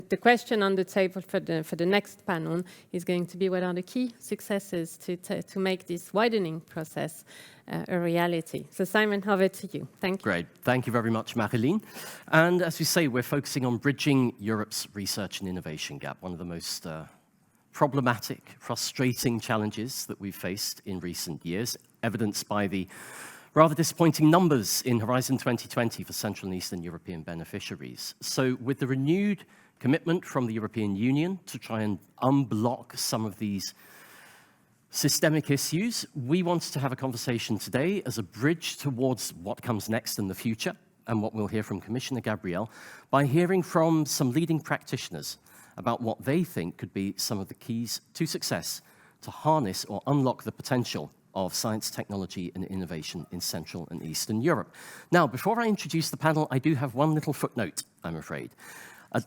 The question on the table for the next panel is going to be what are the key successes to make this widening process a reality. So Simon, over to you. Thank you. Great. Thank you very much, Marilyn. And as we say, we're focusing on bridging Europe's research and innovation gap, one of the most problematic, frustrating challenges that we've faced in recent years, evidenced by the rather disappointing numbers in Horizon 2020 for Central and Eastern European beneficiaries. So with the renewed commitment from the European Union to try and unblock some of these systemic issues, we wanted to have a conversation today as a bridge towards what comes next in the future and what we'll hear from Commissioner Gabriel by hearing from some leading practitioners about what they think could be some of the keys to success to harness or unlock the potential of science, technology, and innovation in Central and Eastern Europe. Now, before I introduce the panel, I do have one little footnote, I'm afraid.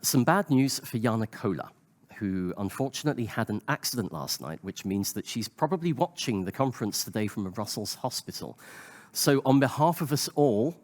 Some bad news for Jana Kola, who unfortunately had an accident last night, which means that she's probably watching the conference today from a Brussels hospital. So on behalf of us all,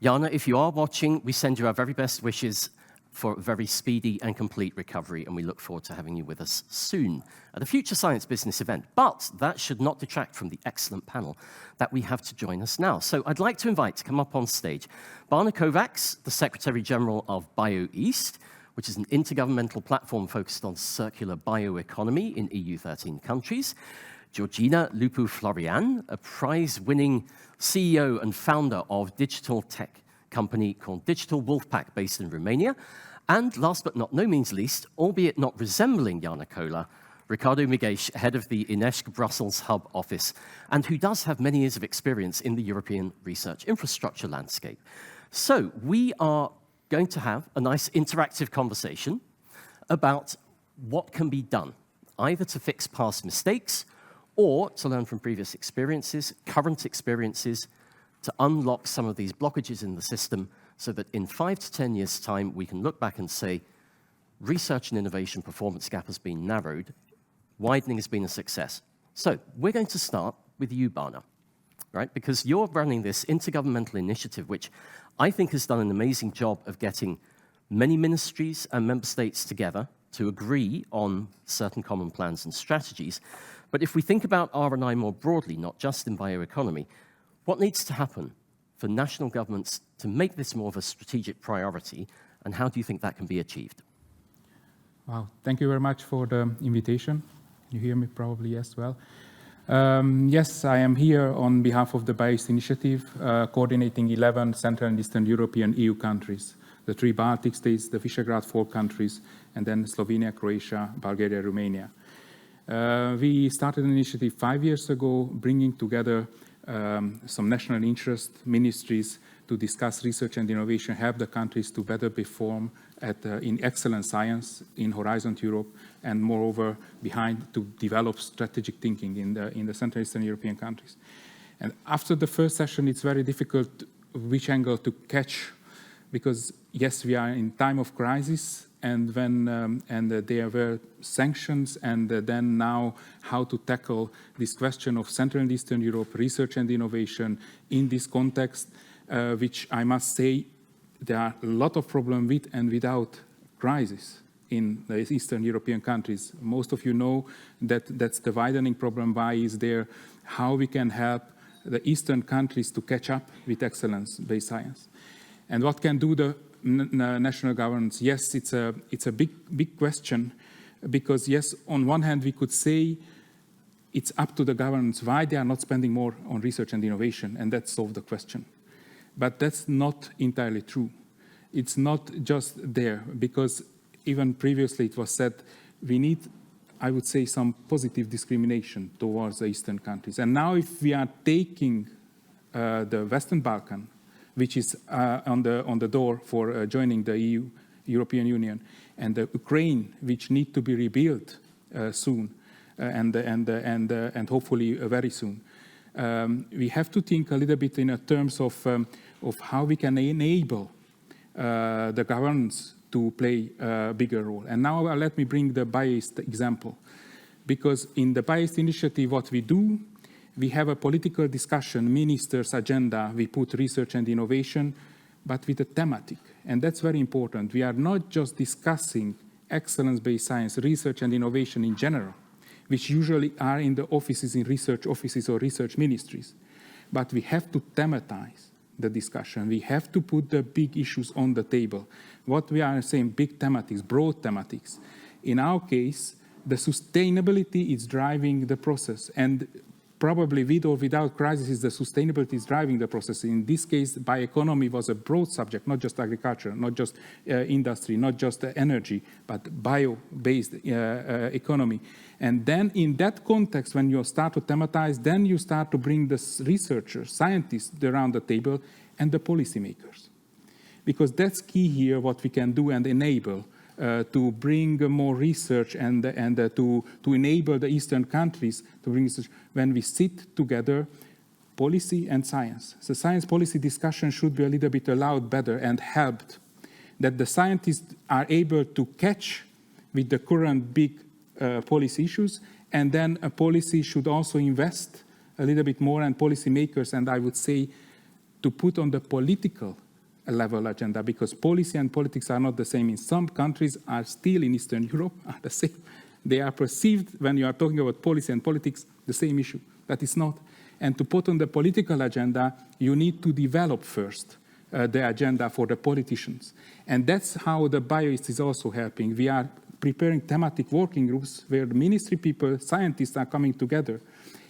Jana, if you are watching, we send you our very best wishes for a very speedy and complete recovery, and we look forward to having you with us soon at a future Science Business event. But that should not detract from the excellent panel that we have to join us now. So I'd like to invite to come up on stage Bana Kovacs, the Secretary General of BioEast, which is an intergovernmental platform focused on circular bioeconomy in EU 13 countries. Georgina Lupu-Florian, a prize-winning CEO and founder of digital tech company called Digital Wolfpack based in Romania. And last but not no means least, albeit not resembling Jana Kola, Ricardo Miguel, head of the INESC Brussels Hub office, and who does have many years of experience in the European research infrastructure landscape. So we are going to have a nice interactive conversation about what can be done, either to fix past mistakes or to learn from previous experiences, current experiences, to unlock some of these blockages in the system so that in 5 to 10 years' time, we can look back and say, research and innovation performance gap has been narrowed, widening has been a success. So we're going to start with you, Bana, right? Because you're running this intergovernmental initiative, which I think has done an amazing job of getting many ministries and member states together to agree on certain common plans and strategies. But if we think about R&I more broadly, not just in bioeconomy, what needs to happen for national governments to make this more of a strategic priority, and how do you think that can be achieved? Wow, thank you very much for the invitation. You hear me probably as well. Yes, I am here on behalf of the BioEast initiative, coordinating 11 Central and Eastern European EU countries, the 3 Baltic states, the Visegrad 4 countries, and then Slovenia, Croatia, Bulgaria, Romania. We started an initiative 5 years ago, bringing together some national interest ministries to discuss research and innovation, help the countries to better perform in excellent science in Horizon Europe, and moreover behind to develop strategic thinking in the Central Eastern European countries. And after the first session, it's very difficult which angle to catch, because yes, we are in time of crisis, and when there were sanctions, and then now how to tackle this question of Central and Eastern Europe, research and innovation in this context, which I must say, there are a lot of problems with and without crisis in the Eastern European countries. Most of you know that that's the widening problem. Why is there? How we can help the Eastern countries to catch up with excellence-based science. And what can do the national governments? Yes, it's a big question, because yes, on one hand we could say it's up to the governments why they are not spending more on research and innovation, and that solves the question. But that's not entirely true. It's not just there, because even previously it was said we need, I would say, some positive discrimination towards the Eastern countries. And now if we are taking the Western Balkan, which is on the door for joining the European Union, and the Ukraine, which need to be rebuilt soon, and hopefully very soon. We have to think a little bit in terms of how we can enable the governments to play a bigger role. And now let me bring the BioEast example, because in the BioEast initiative, what we do, we have a political discussion, ministers' agenda, we put research and innovation, but with a thematic. And that's very important. We are not just discussing excellence-based science, research and innovation in general, which usually are in the offices, in research offices or research ministries. But we have to thematize the discussion. We have to put the big issues on the table. What we are saying, big thematics, broad thematics. In our case, the sustainability is driving the process. And probably with or without crisis, the sustainability is driving the process. In this case, bioeconomy was a broad subject, not just agriculture, not just industry, not just energy, but bio-based economy. And then in that context, when you start to thematize, then you start to bring the researchers, scientists around the table and the policymakers. Because that's key here, what we can do and enable to bring more research and to enable the Eastern countries to bring research. When we sit together, policy and science. So science policy discussion should be a little bit allowed better and helped, that the scientists are able to catch with the current big policy issues, and then a policy should also invest a little bit more, and policymakers, and I would say, to put on the political level agenda, because policy and politics are not the same. In some countries are still in Eastern Europe are the same. They are perceived, when you are talking about policy and politics, the same issue. That is not. And to put on the political agenda, you need to develop first the agenda for the politicians. And that's how the BioEast is also helping. We are preparing thematic working groups where the ministry people, scientists are coming together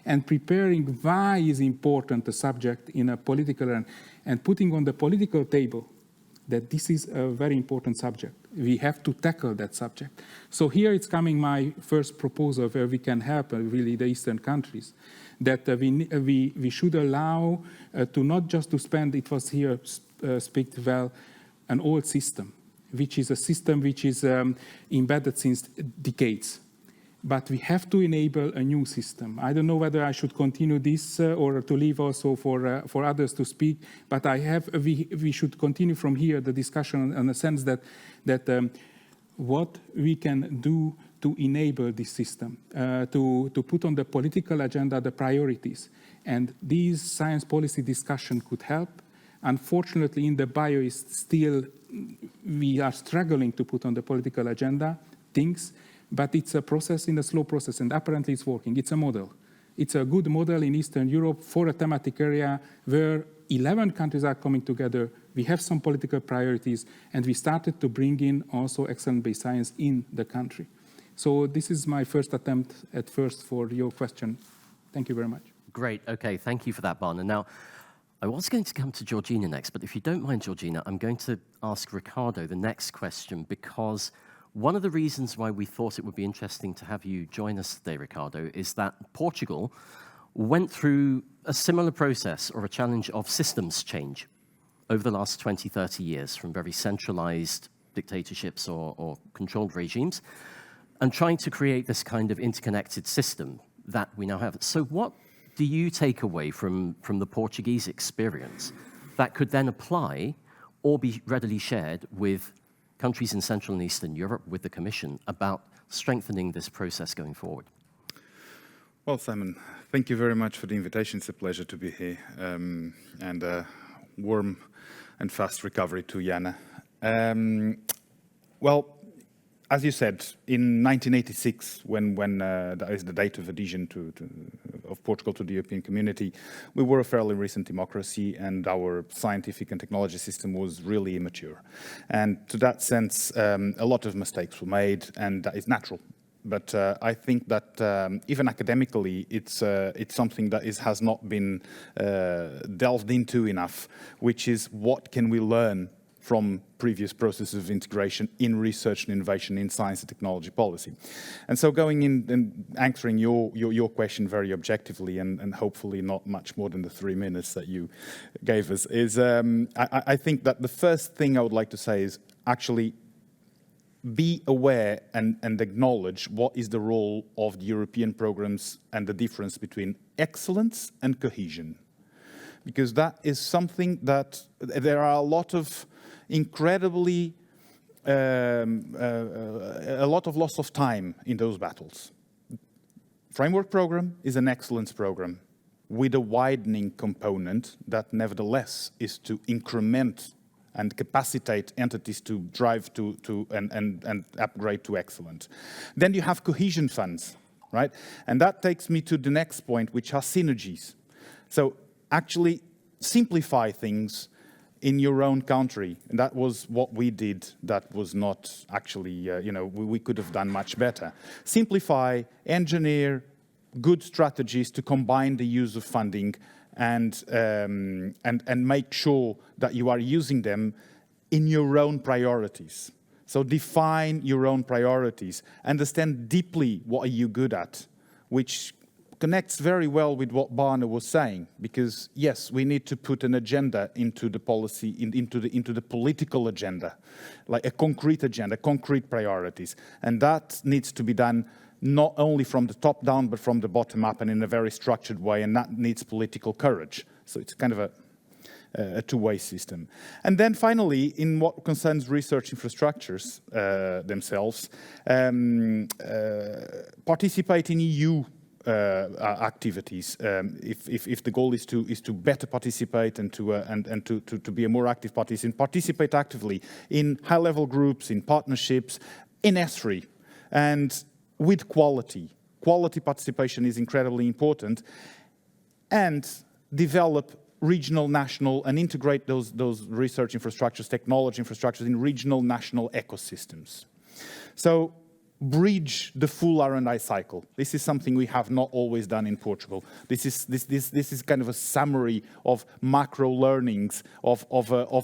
and preparing why is important a subject in a political and putting on the political table that this is a very important subject. We have to tackle that subject. So here it's coming my first proposal where we can help really the Eastern countries, that we should allow to not just to spend, it was here speak well, an old system, which is a system which is embedded since decades. But we have to enable a new system. I don't know whether I should continue this or to leave also for others to speak, but we should continue from here the discussion in the sense that what we can do to enable this system, to put on the political agenda the priorities. And these science policy discussion could help. Unfortunately, in the BioEast still, we are struggling to put on the political agenda things, but it's a process, in a slow process, and apparently it's working. It's a model. It's a good model in Eastern Europe for a thematic area where 11 countries are coming together. We have some political priorities, and we started to bring in also excellence-based science in the country. So this is my first attempt at first for your question. Thank you very much. Great. Okay, thank you for that, Barna. Now, I was going to come to Georgina next, but if you don't mind, Georgina, I'm going to ask Ricardo the next question, because one of the reasons why we thought it would be interesting to have you join us today, Ricardo, is that Portugal went through a similar process or a challenge of systems change over the last 20, 30 years, from very centralized dictatorships or controlled regimes, and trying to create this kind of interconnected system that we now have. So what do you take away from the Portuguese experience that could then apply or be readily shared with countries in Central and Eastern Europe, with the Commission, about strengthening this process going forward? Well, Simon, thank you very much for the invitation. It's a pleasure to be here. And a warm and fast recovery to Jana. Well, as you said, in 1986, when that is the date of adhesion of Portugal to the European Community, we were a fairly recent democracy, and our scientific and technology system was really immature. And to that sense, a lot of mistakes were made, and that is natural. But I think that even academically, it's something that has not been delved into enough, which is what can we learn from previous processes of integration in research and innovation in science and technology policy. And so going in and answering your question very objectively, and hopefully not much more than the 3 minutes that you gave us, is I think that the first thing I would like to say is actually be aware and acknowledge what is the role of the European programs and the difference between excellence and cohesion. Because that is something that there are a lot of incredibly, a lot of loss of time in those battles. Framework program is an excellence program with a widening component that nevertheless is to increment and capacitate entities to drive and upgrade to excellence. Then you have cohesion funds, right? And that takes me to the next point, which are synergies. So actually simplify things in your own country. And that was what we did. That was not actually, we could have done much better. Simplify, engineer good strategies to combine the use of funding and make sure that you are using them in your own priorities. So define your own priorities. Understand deeply what are you good at, which connects very well with what Barna was saying, because yes, we need to put an agenda into the policy, into the political agenda, like a concrete agenda, concrete priorities. And that needs to be done not only from the top down, but from the bottom up and in a very structured way, and that needs political courage. So it's kind of a two-way system. And then finally, in what concerns research infrastructures themselves, participate in EU activities. If the goal is to better participate and to be a more active participant, participate actively in high-level groups, in partnerships, in S3, and with quality. Quality participation is incredibly important, and develop regional, national, and integrate those research infrastructures, technology infrastructures in regional, national ecosystems. So bridge the full R&I cycle. This is something we have not always done in Portugal. This is kind of a summary of macro learnings of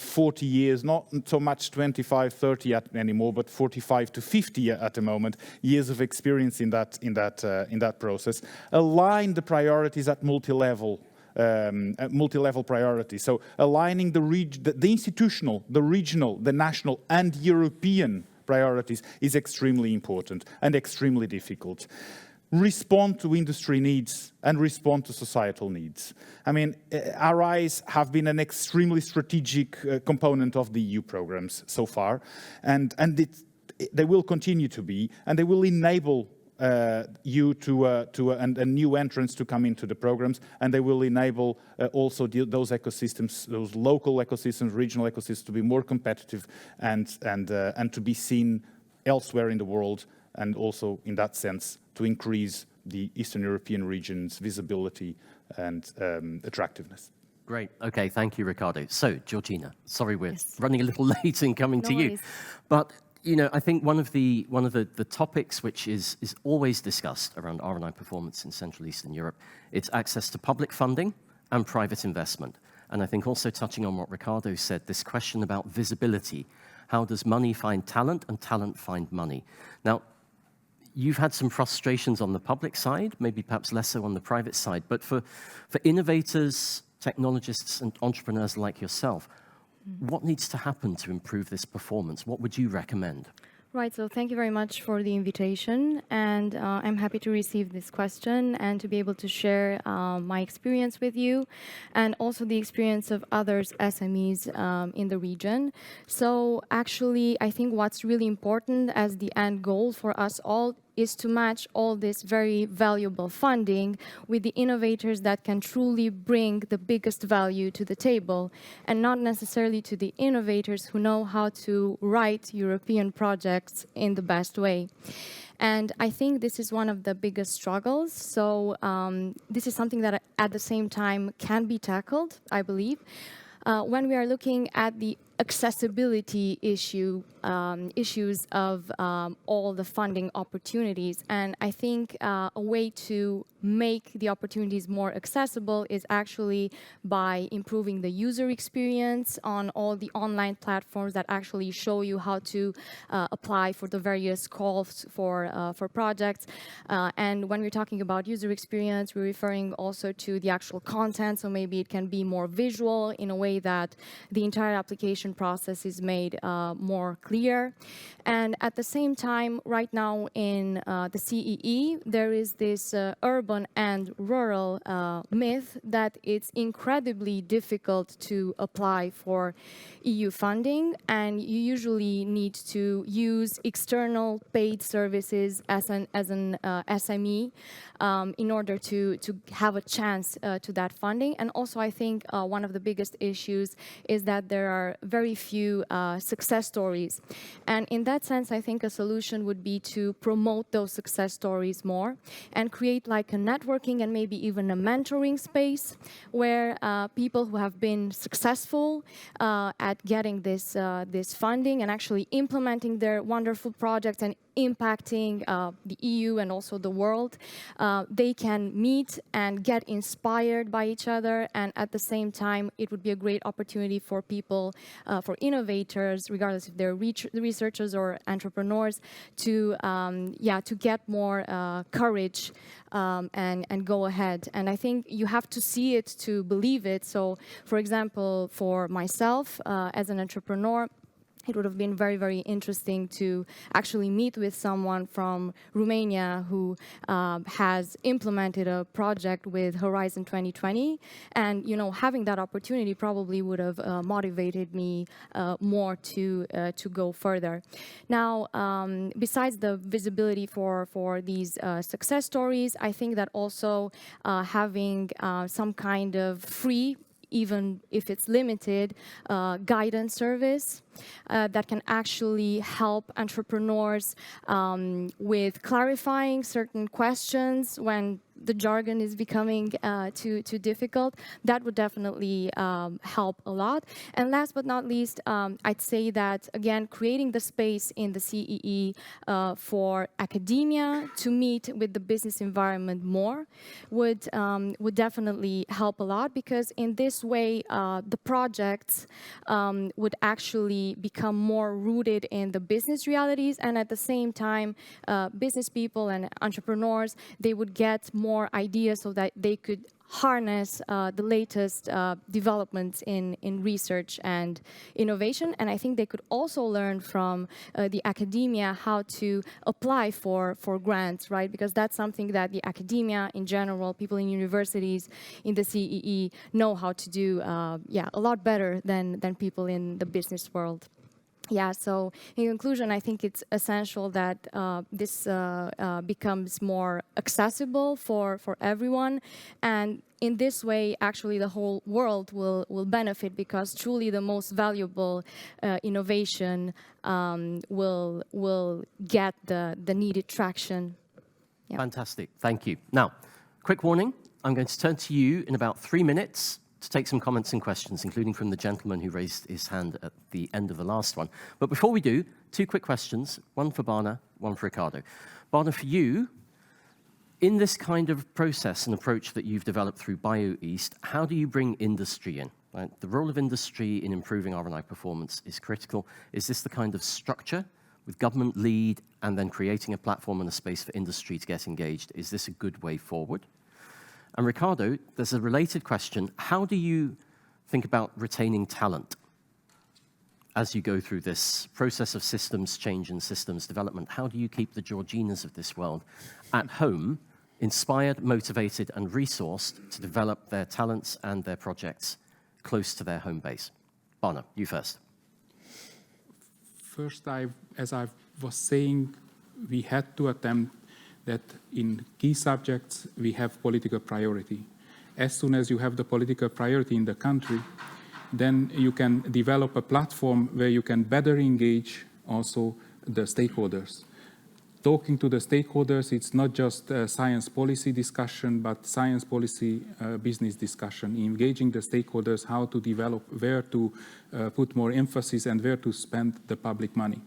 40 years, not so much 25, 30 anymore, but 45 to 50 at the moment, years of experience in that process. Align the priorities at multi-level priorities. So aligning the institutional, the regional, the national, and European priorities is extremely important and extremely difficult. Respond to industry needs and respond to societal needs. I mean, RIs have been an extremely strategic component of the EU programs so far, and they will continue to be, and they will enable you and new entrants to come into the programs, and they will enable also those ecosystems, those local ecosystems, regional ecosystems, to be more competitive and to be seen elsewhere in the world, and also in that sense to increase the Eastern European region's visibility and attractiveness. Great. Okay, thank you, Ricardo. So, Georgina, sorry we're running a little late in coming to you, but I think one of the topics which is always discussed around R&I performance in Central Eastern Europe, it's access to public funding and private investment. And I think also touching on what Ricardo said, this question about visibility. How does money find talent and talent find money? Now, you've had some frustrations on the public side, maybe perhaps less so on the private side, but for innovators, technologists, and entrepreneurs like yourself, what needs to happen to improve this performance? What would you recommend? Right, so thank you very much for the invitation, and I'm happy to receive this question and to be able to share my experience with you, and also the experience of others SMEs in the region. So actually, I think what's really important as the end goal for us all is to match all this very valuable funding with the innovators that can truly bring the biggest value to the table, and not necessarily to the innovators who know how to write European projects in the best way. And I think this is one of the biggest struggles. So this is something that at the same time can be tackled, I believe. When we are looking at the accessibility issues of all the funding opportunities, and I think a way to make the opportunities more accessible is actually by improving the user experience on all the online platforms that actually show you how to apply for the various calls for projects. And when we're talking about user experience, we're referring also to the actual content, so maybe it can be more visual in a way that the entire application process is made more clear clear. And at the same time, right now in the CEE, there is this urban and rural myth that it's incredibly difficult to apply for EU funding, and you usually need to use external paid services as an SME in order to have a chance to that funding. And also, I think one of the biggest issues is that there are very few success stories. And in that sense, I think a solution would be to promote those success stories more and create like a networking and maybe even a mentoring space where people who have been successful at getting this funding and actually implementing their wonderful projects and impacting the EU and also the world, they can meet and get inspired by each other, and at the same time it would be a great opportunity for people, for innovators, regardless if they're researchers or entrepreneurs, to get more courage and go ahead. And I think you have to see it to believe it. So for example, for myself as an entrepreneur, it would have been very, very interesting to actually meet with someone from Romania who has implemented a project with Horizon 2020. And, you know, having that opportunity probably would have motivated me more to go further. Now, besides the visibility for these success stories, I think that also having some kind of free, even if it's limited, guidance service that can actually help entrepreneurs with clarifying certain questions when the jargon is becoming too difficult. That would definitely help a lot. And last but not least, I'd say that, again, creating the space in the CEE for academia to meet with the business environment more would definitely help a lot, because in this way, the projects would actually become more rooted in the business realities, and at the same time, business people and entrepreneurs, they would get more ideas so that they could harness the latest developments in research and innovation. And I think they could also learn from the academia how to apply for grants, right? Because that's something that the academia in general, people in universities in the CEE know how to do a lot better than people in the business world. Yeah, so in conclusion, I think it's essential that this becomes more accessible for everyone. And in this way, actually, the whole world will benefit, because truly the most valuable innovation will get the needed traction. Yeah. Fantastic, thank you. Now, quick warning, I'm going to turn to you in about 3 minutes to take some comments and questions, including from the gentleman who raised his hand at the end of the last one. But before we do, 2 quick questions, one for Barna, one for Ricardo. Barna, for you, in this kind of process and approach that you've developed through BioEast, how do you bring industry in? Right? The role of industry in improving R&I performance is critical. Is this the kind of structure with government lead and then creating a platform and a space for industry to get engaged? Is this a good way forward? And Ricardo, there's a related question. How do you think about retaining talent as you go through this process of systems change and systems development? How do you keep the Georginas of this world at home, inspired, motivated, and resourced to develop their talents and their projects close to their home base? Barna, you first. First, as I was saying, we had to attempt that in key subjects, we have political priority. As soon as you have the political priority in the country, then you can develop a platform where you can better engage also the stakeholders. Talking to the stakeholders, it's not just a science policy discussion, but science policy business discussion, engaging the stakeholders, how to develop, where to put more emphasis and where to spend the public money.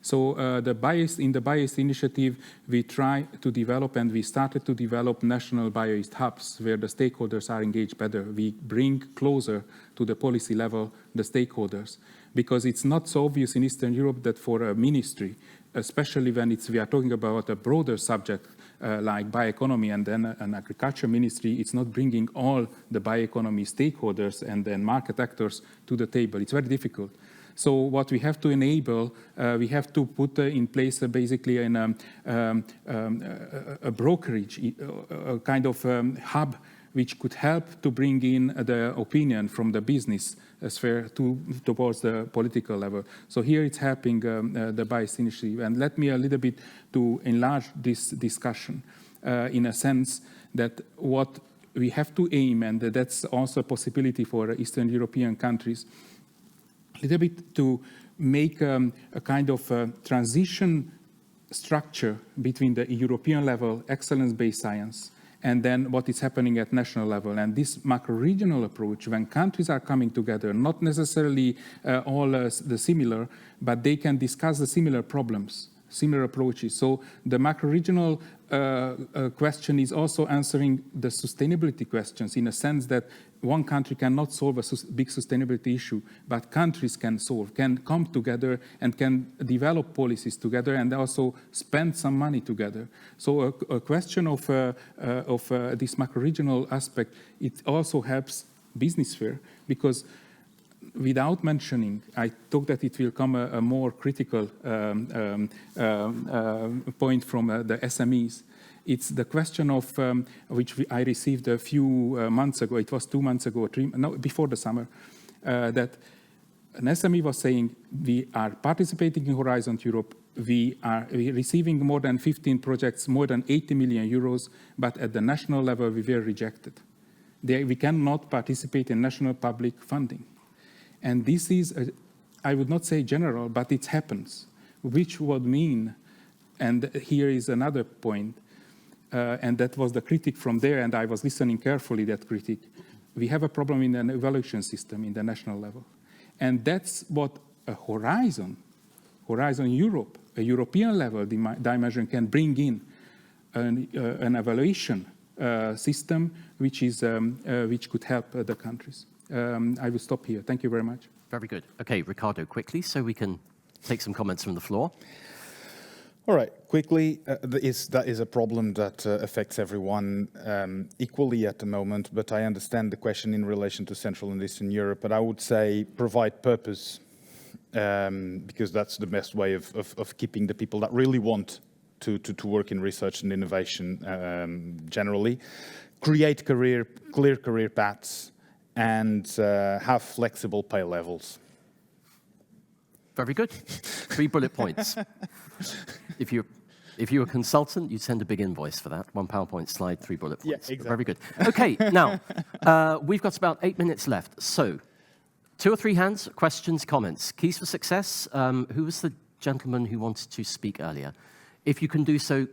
So in the BioEast initiative, we try to develop, and we started to develop national BioEast hubs where the stakeholders are engaged better. We bring closer to the policy level the stakeholders, because it's not so obvious in Eastern Europe that for a ministry, especially when we are talking about a broader subject like bioeconomy and then an agriculture ministry, it's not bringing all the bioeconomy stakeholders and then market actors to the table. It's very difficult. So what we have to enable, we have to put in place basically a brokerage, a kind of hub which could help to bring in the opinion from the business sphere towards the political level. So here it's helping the BICE initiative. And let me a little bit to enlarge this discussion in a sense that what we have to aim, and that's also a possibility for Eastern European countries, a little bit to make a kind of transition structure between the European level, excellence-based science, and then what is happening at national level. And this macro-regional approach, when countries are coming together, not necessarily all the similar, but they can discuss the similar problems, similar approaches. So the macro-regional question is also answering the sustainability questions in a sense that one country cannot solve a big sustainability issue, but countries can come together and can develop policies together and also spend some money together. So a question of this macro-regional aspect, it also helps business sphere, because without mentioning, I thought that it will come a more critical point from the SMEs. It's the question of which I received a few months ago. It was 2 months ago, before the summer, that an SME was saying, we are participating in Horizon Europe. We are receiving more than 15 projects, more than 80 million euros, but at the national level, we were rejected. We cannot participate in national public funding. And this is, I would not say general, but it happens, which would mean, and here is another point, and that was the critic from there, and I was listening carefully, that critic. We have a problem in an evaluation system in the national level. And that's what a Horizon Europe, a European level dimension can bring in, an evaluation system which could help the countries. I will stop here. Thank you very much. Very good. Okay, Ricardo, quickly, so we can take some comments from the floor. All right, quickly, that is a problem that affects everyone equally at the moment, but I understand the question in relation to Central and Eastern Europe, but I would say provide purpose, because that's the best way of keeping the people that really want to work in research and innovation generally. Create clear career paths, and have flexible pay levels. Very good. 3 bullet points. If you're a consultant, you'd send a big invoice for that. 1 PowerPoint slide, 3 bullet points. Yeah, exactly. Very good. Okay, now, we've got about 8 minutes left. So, 2 or 3 hands, questions, comments. Keys for success. Who was the gentleman who wanted to speak earlier? If you can do so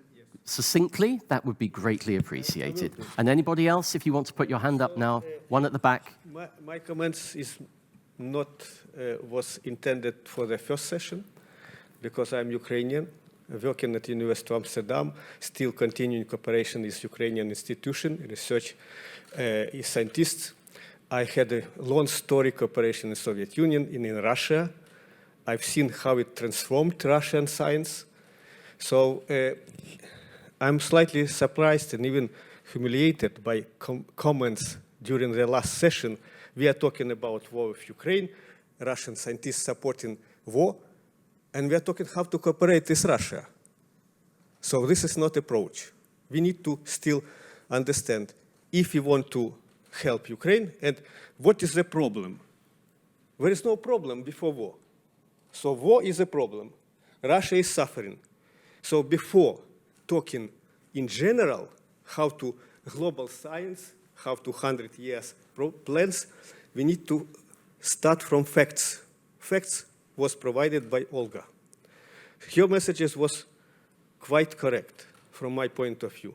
succinctly, that would be greatly appreciated. And anybody else, if you want to put your hand up now, one at the back. My comments is not was intended for the first session, because I'm Ukrainian, working at University of Amsterdam, still continuing cooperation with Ukrainian institution, research scientists. I had a long story cooperation in the Soviet Union, in Russia. I've seen how it transformed Russian science. So I'm slightly surprised and even humiliated by comments during the last session. We are talking about war with Ukraine, Russian scientists supporting war, and we are talking how to cooperate with Russia. So this is not approach. We need to still understand if we want to help Ukraine, and what is the problem? There is no problem before war. So war is a problem. Russia is suffering. So before talking in general how to global science, how to 100 years plans, we need to start from facts. Facts was provided by Olga. Her messages was quite correct from my point of view.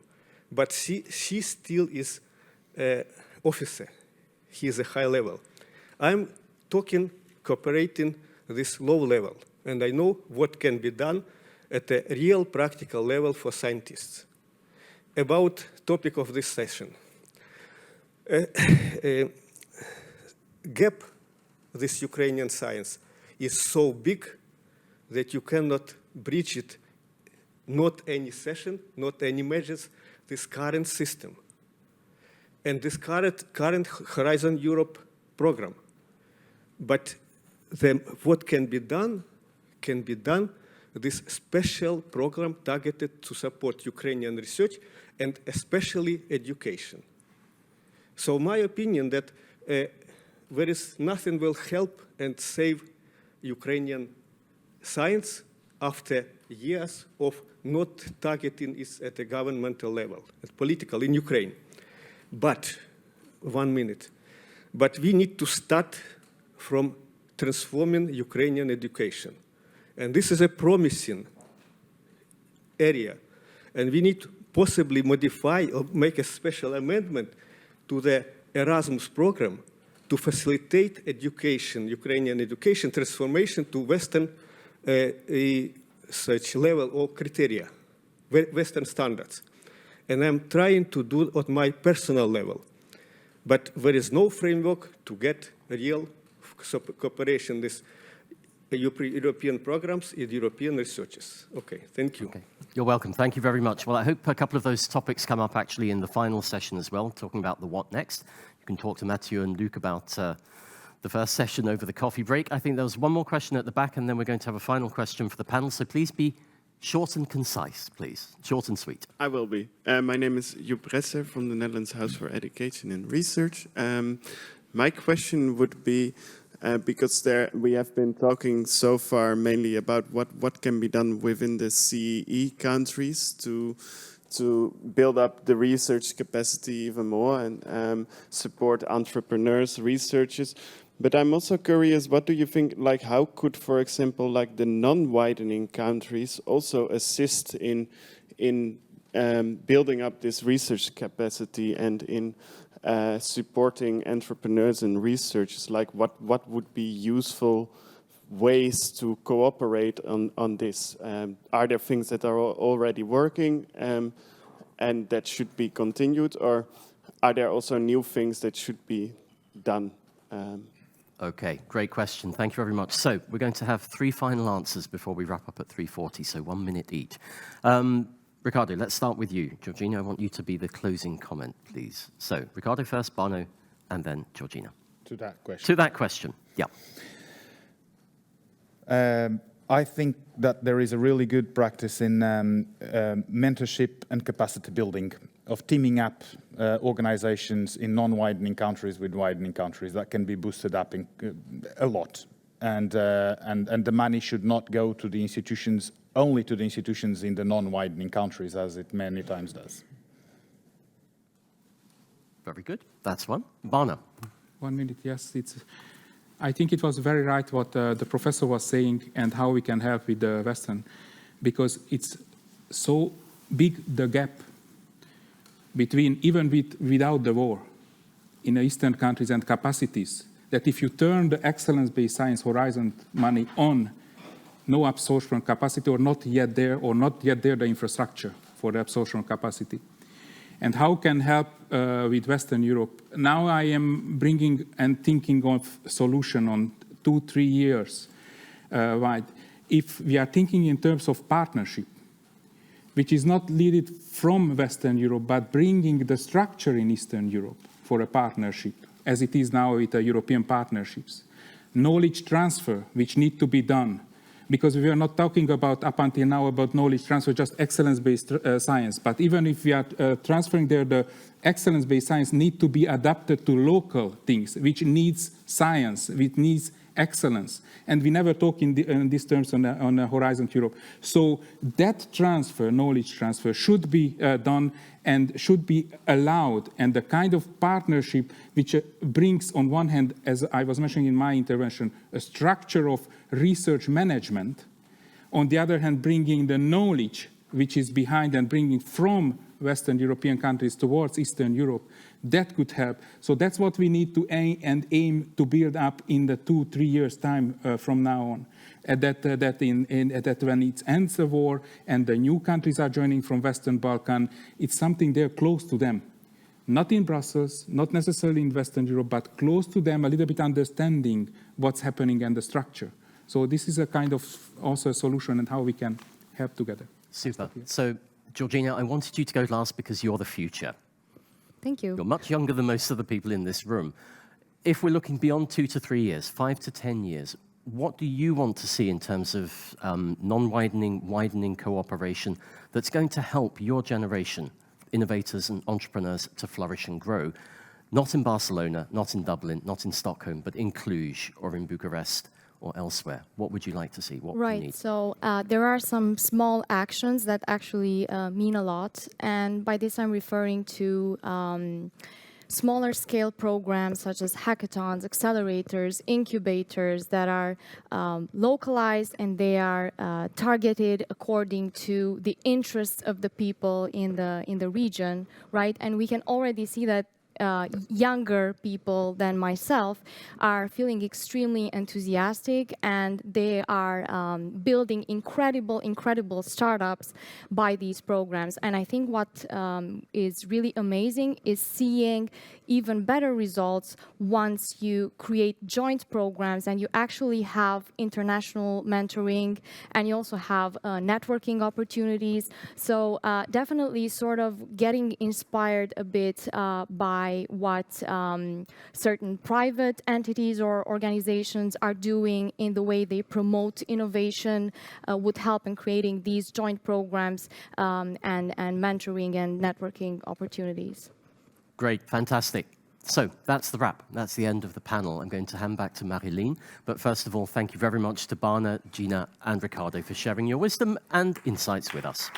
But she still is an officer. He is a high level. I'm talking, cooperating this low level. And I know what can be done at a real practical level for scientists. About topic of this session. Gap, this Ukrainian science, is so big that you cannot breach it, not any session, not any measures, this current system. And this current Horizon Europe program. But then what can be done this special program targeted to support Ukrainian research and especially education. So my opinion that there is nothing will help and save Ukrainian science after years of not targeting it at a governmental level, at political in Ukraine. But, 1 minute, but we need to start from transforming Ukrainian education. And this is a promising area. And we need to possibly modify or make a special amendment to the Erasmus program to facilitate education, Ukrainian education transformation to Western such level or criteria, Western standards. And I'm trying to do it at my personal level. But there is no framework to get real cooperation with European programs and European researchers. Okay, thank you. Okay. You're welcome. Thank you very much. Well, I hope a couple of those topics come up actually in the final session as well, talking about the what next. You can talk to Mathieu and Luc about the first session over the coffee break. I think there was one more question at the back, and then we're going to have a final question for the panel. So please be short and concise, please. Short and sweet. I will be. My name is Joep Resser from the Netherlands House for Education and Research. My question would be, because we have been talking so far mainly about what can be done within the CEE countries to build up the research capacity even more and support entrepreneurs, researchers. But I'm also curious, what do you think, like how could, for example, like the non-widening countries also assist in building up this research capacity and in supporting entrepreneurs and researchers? Like what would be useful ways to cooperate on this? Are there things that are already working and that should be continued, or are there also new things that should be done? Okay, great question. Thank you very much. So we're going to have 3 final answers before we wrap up at 3:40, so 1 minute each. Ricardo, let's start with you. Georgina, I want you to be the closing comment, please. So Ricardo first, Barno, and then Georgina. To that question. To that question, yeah. I think that there is a really good practice in mentorship and capacity building of teaming up organizations in non-widening countries with widening countries that can be boosted up a lot. And the money should not go to the institutions, only to the institutions in the non-widening countries, as it many times does. Very good. That's one. Barno. 1 minute, yes. I think it was very right what the professor was saying and how we can help with the Western, because it's so big, the gap between, even without the war, in the Eastern countries and capacities, that if you turn the excellence-based science horizon money on, no absorption capacity, or not yet there the infrastructure for the absorption capacity. And how can help with Western Europe? Now I am bringing and thinking of solution on 2-3 years wide. If we are thinking in terms of partnership, which is not leaded from Western Europe, but bringing the structure in Eastern Europe for a partnership, as it is now with the European partnerships. Knowledge transfer, which need to be done, because we are not talking about, up until now, about knowledge transfer, just excellence-based science. But even if we are transferring there, the excellence-based science need to be adapted to local things, which needs science, which needs excellence. And we never talk in these terms on Horizon Europe. So that transfer, knowledge transfer, should be done and should be allowed. And the kind of partnership which brings, on one hand, as I was mentioning in my intervention, a structure of research management. On the other hand, bringing the knowledge which is behind and bringing from Western European countries towards Eastern Europe, that could help. So that's what we need to aim to build up in the 2-3 years' time from now on. That when it ends the war and the new countries are joining from Western Balkan, it's something there close to them. Not in Brussels, not necessarily in Western Europe, but close to them, a little bit understanding what's happening and the structure. So this is a kind of also a solution and how we can help together. Super. So, Georgina, I wanted you to go last because you're the future. Thank you. You're much younger than most of the people in this room. If we're looking beyond 2 to 3 years, 5 to 10 years, what do you want to see in terms of non-widening, widening cooperation that's going to help your generation, innovators and entrepreneurs, to flourish and grow? Not in Barcelona, not in Dublin, not in Stockholm, but in Cluj or in Bucharest or elsewhere. What would you like to see? What do you need? Right. So there are some small actions that actually mean a lot. And by this, I'm referring to smaller scale programs such as hackathons, accelerators, incubators that are localized, and they are targeted according to the interests of the people in the region, right? And we can already see that younger people than myself are feeling extremely enthusiastic, and they are building incredible startups by these programs. And I think what is really amazing is seeing even better results once you create joint programs and you actually have international mentoring, and you also have networking opportunities. So definitely sort of getting inspired a bit by what certain private entities or organizations are doing in the way they promote innovation would help in creating these joint programs and mentoring and networking opportunities. Great, fantastic. So that's the wrap. That's the end of the panel. I'm going to hand back to Marilyn. But first of all, thank you very much to Bana, Gina, and Ricardo for sharing your wisdom and insights with us.